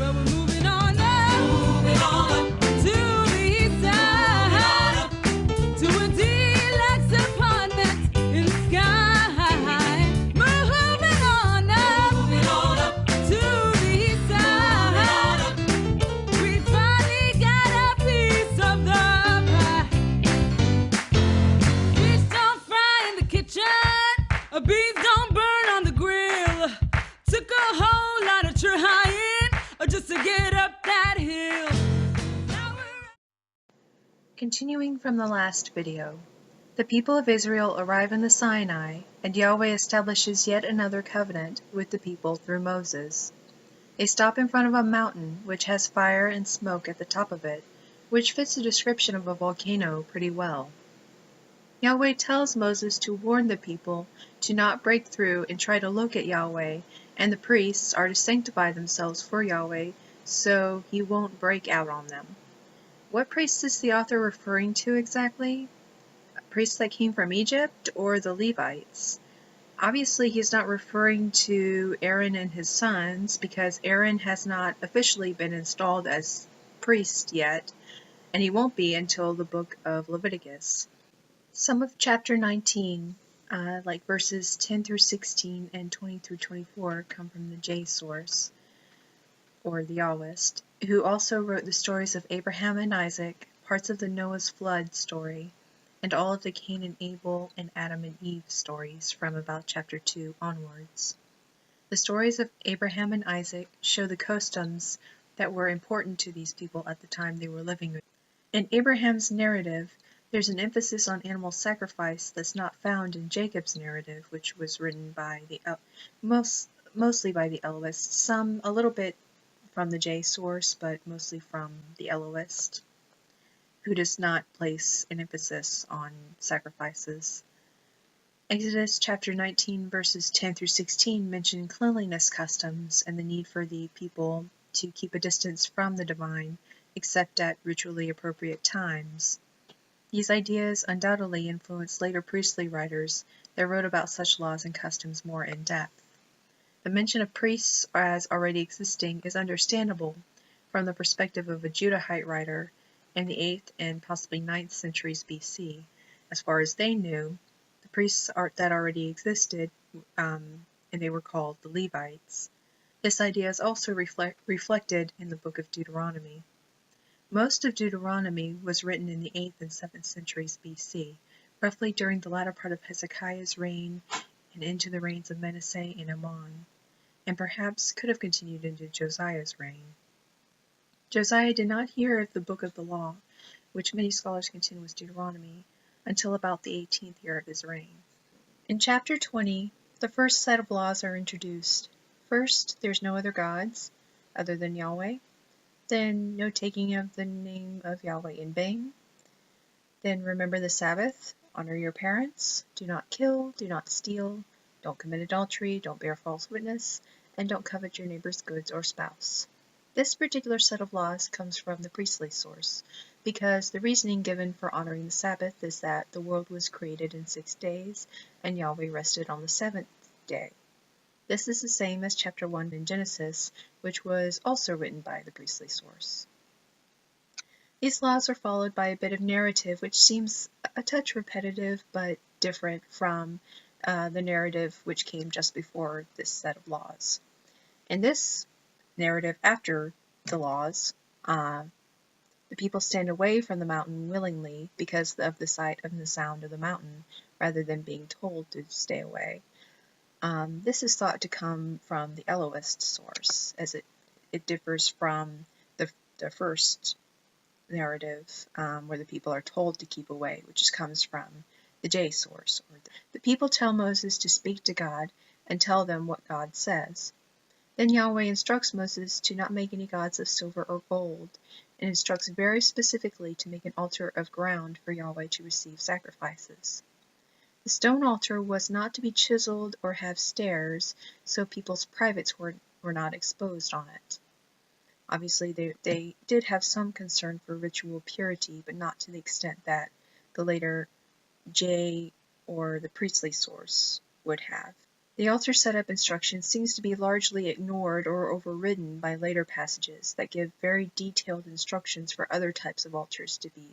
Well, we're moving on up to the east side, to a deluxe apartment in the sky. Moving on up to the east side. We finally got a piece of the pie. Fish don't fry in the kitchen, beef don't burn on the grill. Took a whole lot of trying just to get up that hill. Now we're... Continuing from the last video, the people of Israel arrive in the Sinai, and Yahweh establishes yet another covenant with the people through Moses. They stop in front of a mountain which has fire and smoke at the top of it, which fits the description of a volcano pretty well. Yahweh tells Moses to warn the people to not break through and try to look at Yahweh, and the priests are to sanctify themselves for Yahweh so he won't break out on them. What priests is the author referring to exactly? Priests that came from Egypt or the Levites? Obviously he's not referring to Aaron and his sons, because Aaron has not officially been installed as priest yet, and he won't be until the book of Leviticus. Some of chapter 19, like verses 10 through 16 and 20 through 24, come from the J source, or the Yahwist, who also wrote the stories of Abraham and Isaac, parts of the Noah's flood story, and all of the Cain and Abel and Adam and Eve stories from about chapter 2 onwards. The stories of Abraham and Isaac show the customs that were important to these people at the time they were living. In Abraham's narrative, there's an emphasis on animal sacrifice that's not found in Jacob's narrative, which was written by the mostly by the Elohist, some a little bit from the J source, but mostly from the Elohist, who does not place an emphasis on sacrifices. Exodus chapter 19 verses 10 through 16 mention cleanliness customs and the need for the people to keep a distance from the divine, except at ritually appropriate times. These ideas undoubtedly influenced later priestly writers that wrote about such laws and customs more in depth. The mention of priests as already existing is understandable from the perspective of a Judahite writer in the 8th and possibly 9th centuries BC. As far as they knew, the priests that already existed, and they were called the Levites. This idea is also reflected in the book of Deuteronomy. Most of Deuteronomy was written in the 8th and 7th centuries BC, roughly during the latter part of Hezekiah's reign and into the reigns of Manasseh and Amon, and perhaps could have continued into Josiah's reign. Josiah did not hear of the book of the law, which many scholars contend was Deuteronomy, until about the 18th year of his reign. In chapter 20, the first set of laws are introduced. First, there's no other gods other than Yahweh. Then no taking of the name of Yahweh in vain. Then remember the Sabbath, honor your parents, do not kill, do not steal, don't commit adultery, don't bear false witness, and don't covet your neighbor's goods or spouse. This particular set of laws comes from the priestly source, because the reasoning given for honoring the Sabbath is that the world was created in 6 days, and Yahweh rested on the 7th day. This is the same as chapter 1 in Genesis, which was also written by the priestly source. These laws are followed by a bit of narrative which seems a touch repetitive but different from the narrative which came just before this set of laws. In this narrative after the laws, the people stand away from the mountain willingly because of the sight and the sound of the mountain, rather than being told to stay away. This is thought to come from the Elohist source, as it differs from the first narrative, where the people are told to keep away, which comes from the J source. The people tell Moses to speak to God and tell them what God says. Then Yahweh instructs Moses to not make any gods of silver or gold, and instructs very specifically to make an altar of ground for Yahweh to receive sacrifices. The stone altar was not to be chiseled or have stairs, so people's privates were not exposed on it. Obviously, they did have some concern for ritual purity, but not to the extent that the later J or the priestly source would have. The altar setup instruction seems to be largely ignored or overridden by later passages that give very detailed instructions for other types of altars to be.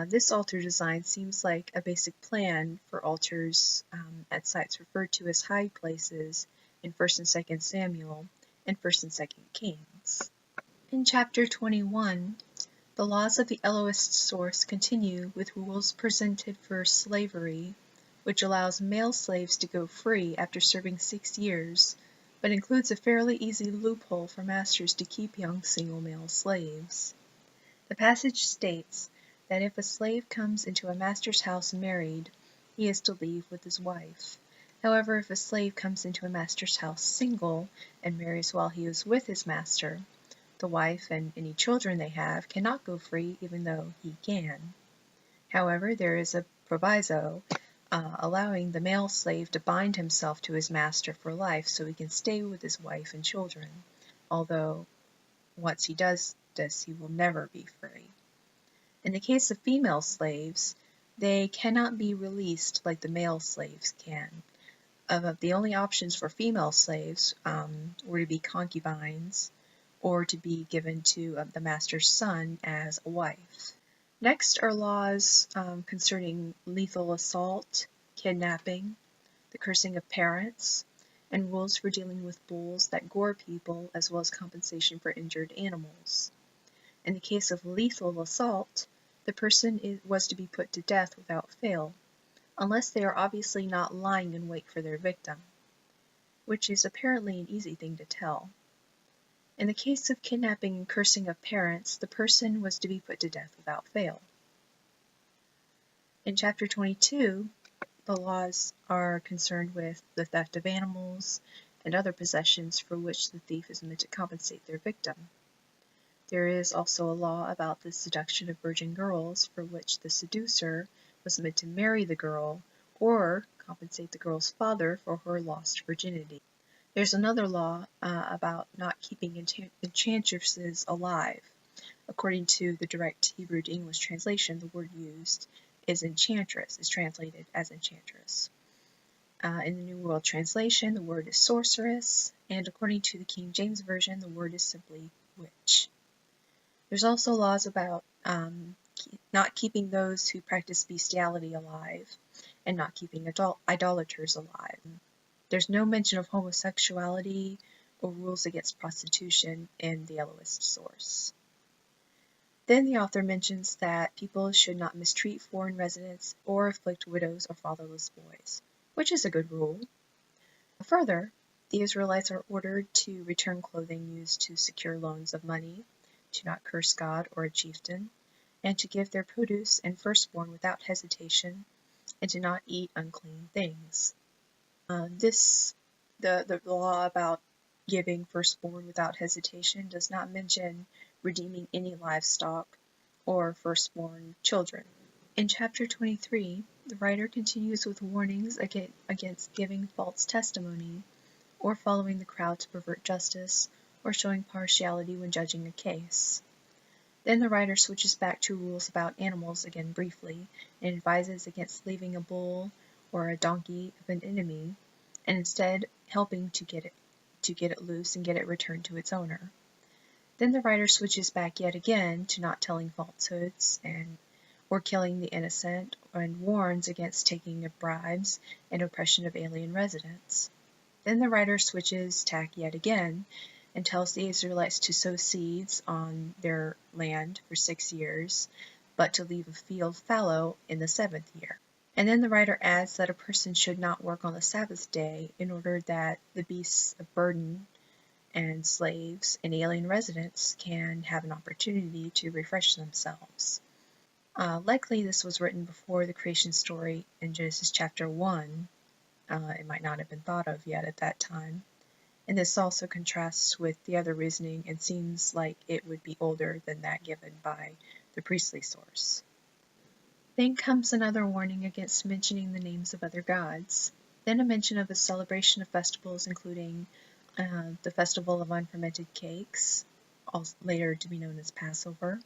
This altar design seems like a basic plan for altars at sites referred to as high places in 1st and 2nd Samuel and 1st and 2nd Kings. In chapter 21, the laws of the Elohist source continue with rules presented for slavery, which allows male slaves to go free after serving 6 years, but includes a fairly easy loophole for masters to keep young single male slaves. The passage states that if a slave comes into a master's house married, he is to leave with his wife. However, if a slave comes into a master's house single and marries while he is with his master, the wife and any children they have cannot go free even though he can. However, there is a proviso allowing the male slave to bind himself to his master for life so he can stay with his wife and children, although once he does this, he will never be free. In the case of female slaves, they cannot be released like the male slaves can. The only options for female slaves were to be concubines or to be given to the master's son as a wife. Next are laws concerning lethal assault, kidnapping, the cursing of parents, and rules for dealing with bulls that gore people, as well as compensation for injured animals. In the case of lethal assault, the person was to be put to death without fail, unless they are obviously not lying in wait for their victim, which is apparently an easy thing to tell. In the case of kidnapping and cursing of parents, the person was to be put to death without fail. In chapter 22, the laws are concerned with the theft of animals and other possessions for which the thief is meant to compensate their victim. There is also a law about the seduction of virgin girls for which the seducer was meant to marry the girl or compensate the girl's father for her lost virginity. There's another law about not keeping enchantresses alive. According to the direct Hebrew to English translation, the word used is enchantress, is translated as enchantress. In the New World Translation, the word is sorceress, and according to the King James Version, the word is simply witch. There's also laws about not keeping those who practice bestiality alive, and not keeping idolaters alive. There's no mention of homosexuality or rules against prostitution in the Elohist source. Then the author mentions that people should not mistreat foreign residents or afflict widows or fatherless boys, which is a good rule. Further, the Israelites are ordered to return clothing used to secure loans of money, to not curse God or a chieftain, and to give their produce and firstborn without hesitation, and to not eat unclean things. The law about giving firstborn without hesitation does not mention redeeming any livestock or firstborn children. In chapter 23, the writer continues with warnings against giving false testimony, or following the crowd to pervert justice, or showing partiality when judging a case. Then the writer switches back to rules about animals again briefly, and advises against leaving a bull or a donkey of an enemy, and instead helping to get it loose and get it returned to its owner. Then the writer switches back yet again to not telling falsehoods or killing the innocent, and warns against taking of bribes and oppression of alien residents. Then the writer switches tack yet again and tells the Israelites to sow seeds on their land for 6 years, but to leave a field fallow in the 7th year. And then the writer adds that a person should not work on the Sabbath day in order that the beasts of burden and slaves and alien residents can have an opportunity to refresh themselves. Likely this was written before the creation story in Genesis chapter 1. It might not have been thought of yet at that time. And this also contrasts with the other reasoning and seems like it would be older than that given by the priestly source. Then comes another warning against mentioning the names of other gods. Then a mention of a celebration of festivals including the festival of unfermented cakes, later to be known as Passover,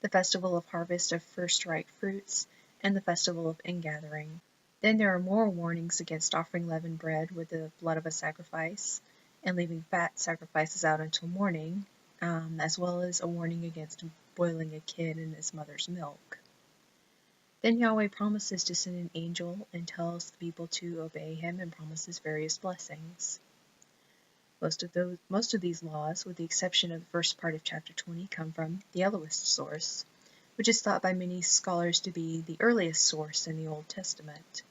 the festival of harvest of first ripe fruits, and the festival of ingathering. Then there are more warnings against offering leavened bread with the blood of a sacrifice and leaving fat sacrifices out until morning, as well as a warning against boiling a kid in his mother's milk. Then Yahweh promises to send an angel and tells the people to obey him and promises various blessings. Most of these laws, with the exception of the first part of chapter 20, come from the Elohist source, which is thought by many scholars to be the earliest source in the Old Testament.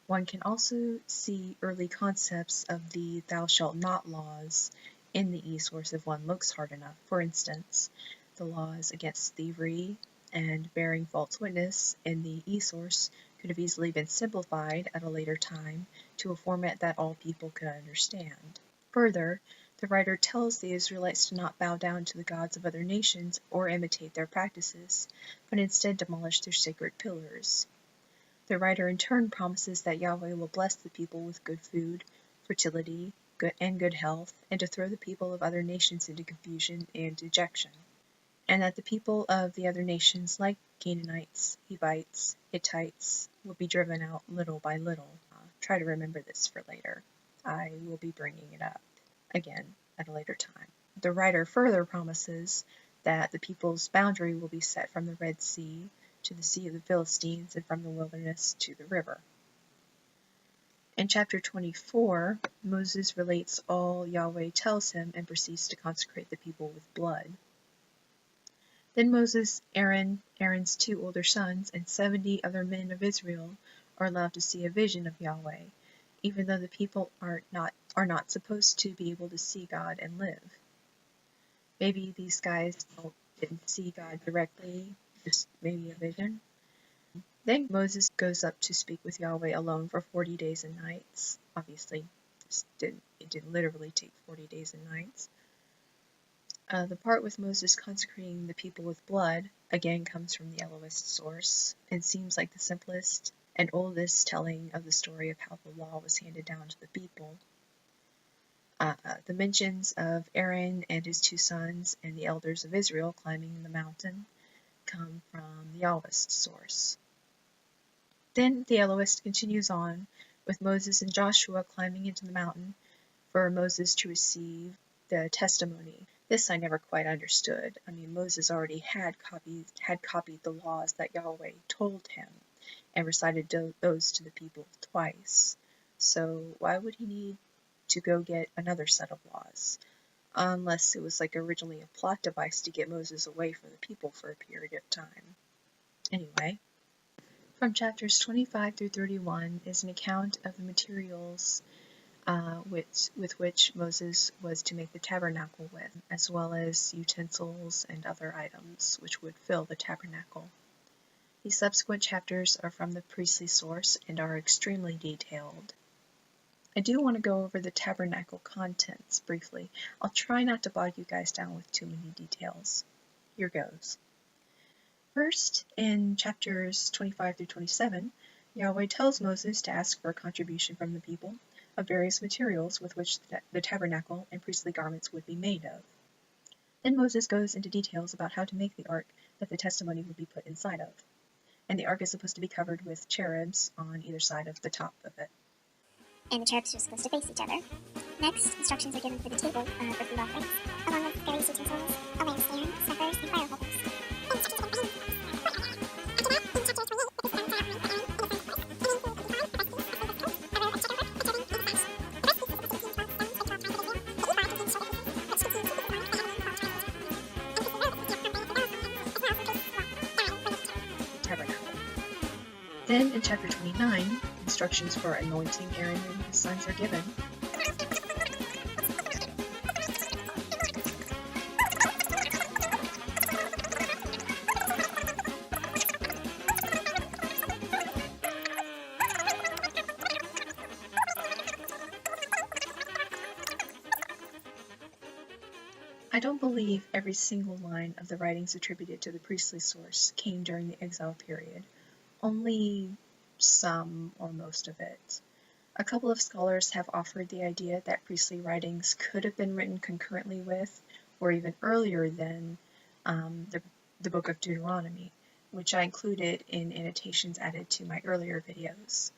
One can also see early concepts of the thou shalt not laws in the e-source if one looks hard enough. For instance, the laws against thievery and bearing false witness in the e-source could have easily been simplified at a later time to a format that all people could understand. Further, the writer tells the Israelites to not bow down to the gods of other nations or imitate their practices, but instead demolish their sacred pillars. The writer in turn promises that Yahweh will bless the people with good food, fertility, and good health, and to throw the people of other nations into confusion and dejection, and that the people of the other nations, like Canaanites, Hivites, Hittites, will be driven out little by little. Try to remember this for later. I will be bringing it up again at a later time. The writer further promises that the people's boundary will be set from the Red Sea to the Sea of the Philistines and from the wilderness to the river. In chapter 24, Moses relates all Yahweh tells him and proceeds to consecrate the people with blood. Then Moses, Aaron's 2 older sons, and 70 other men of Israel are allowed to see a vision of Yahweh, even though the people are not supposed to be able to see God and live. Maybe these guys didn't see God directly, just maybe a vision. Then Moses goes up to speak with Yahweh alone for 40 days and nights. Obviously, it didn't literally take 40 days and nights. The part with Moses consecrating the people with blood, again comes from the Elohist source, and seems like the simplest and oldest telling of the story of how the law was handed down to the people. The mentions of Aaron and his 2 sons and the elders of Israel climbing the mountain come from the Elohist source. Then the Elohist continues on with Moses and Joshua climbing into the mountain for Moses to receive the testimony. This I never quite understood. I mean, Moses already had copied the laws that Yahweh told him and recited those to the people twice. So why would he need to go get another set of laws? Unless it was like originally a plot device to get Moses away from the people for a period of time. Anyway, from chapters 25 through 31 is an account of the materials with which Moses was to make the tabernacle with, as well as utensils and other items which would fill the tabernacle. These subsequent chapters are from the priestly source and are extremely detailed. I do want to go over the tabernacle contents briefly. I'll try not to bog you guys down with too many details. Here goes. First, in chapters 25 through 27, Yahweh tells Moses to ask for a contribution from the people of various materials with which the tabernacle and priestly garments would be made of. Then Moses goes into details about how to make the ark that the testimony would be put inside of. And the ark is supposed to be covered with cherubs on either side of the top of it. And the cherubs are supposed to face each other. Next, instructions are given for the table for food offerings, along with various utensils, a lampstand, snuffers, and fire holders. Then, in chapter 29, instructions for anointing Aaron and his sons are given. I don't believe every single line of the writings attributed to the priestly source came during the exile period. Only some or most of it. A couple of scholars have offered the idea that priestly writings could have been written concurrently with, or even earlier than, the book of Deuteronomy, which I included in annotations added to my earlier videos.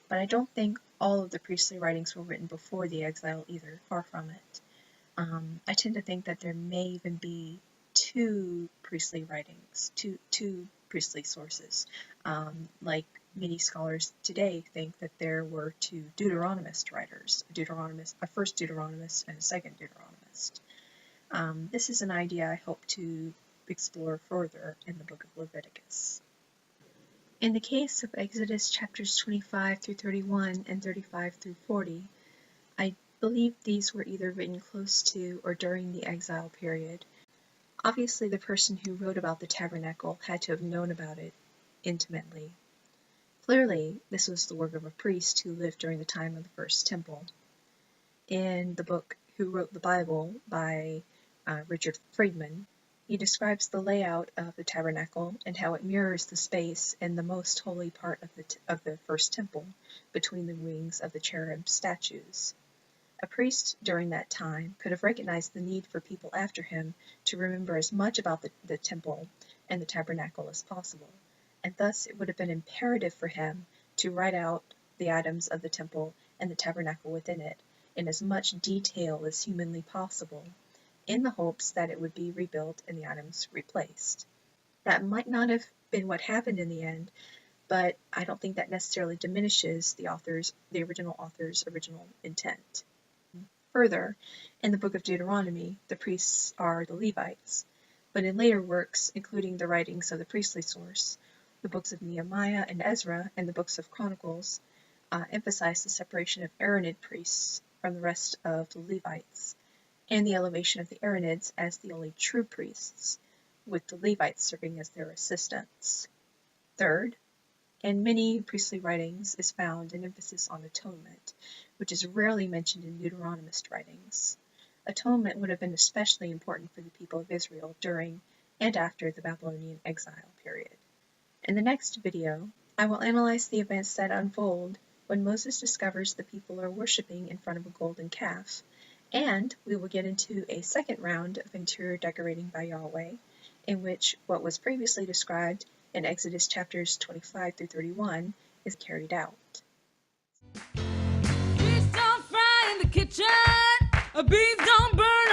But I don't think all of the priestly writings were written before the exile either, far from it. I tend to think that there may even be two priestly writings, two priestly sources. Like many scholars today think that there were two Deuteronomist writers, a first Deuteronomist and a second Deuteronomist. This is an idea I hope to explore further in the book of Leviticus. In the case of Exodus chapters 25 through 31 and 35 through 40, I believe these were either written close to or during the exile period. Obviously, the person who wrote about the tabernacle had to have known about it intimately. Clearly, this was the work of a priest who lived during the time of the First Temple. In the book Who Wrote the Bible by Richard Friedman, he describes the layout of the tabernacle and how it mirrors the space in the most holy part of the First Temple between the wings of the cherub statues. A priest during that time could have recognized the need for people after him to remember as much about the temple and the tabernacle as possible, and thus it would have been imperative for him to write out the items of the temple and the tabernacle within it in as much detail as humanly possible, in the hopes that it would be rebuilt and the items replaced. That might not have been what happened in the end, but I don't think that necessarily diminishes the original author's original intent. Further, in the book of Deuteronomy, the priests are the Levites, but in later works, including the writings of the priestly source, the books of Nehemiah and Ezra and the books of Chronicles, emphasize the separation of Aaronid priests from the rest of the Levites, and the elevation of the Aaronids as the only true priests, with the Levites serving as their assistants. Third, in many priestly writings is found an emphasis on atonement, which is rarely mentioned in Deuteronomist writings. Atonement would have been especially important for the people of Israel during and after the Babylonian exile period. In the next video, I will analyze the events that unfold when Moses discovers the people are worshiping in front of a golden calf, and we will get into a second round of interior decorating by Yahweh, in which what was previously described in Exodus chapters 25 through 31 is carried out. Fish don't fry in the kitchen, beans don't burn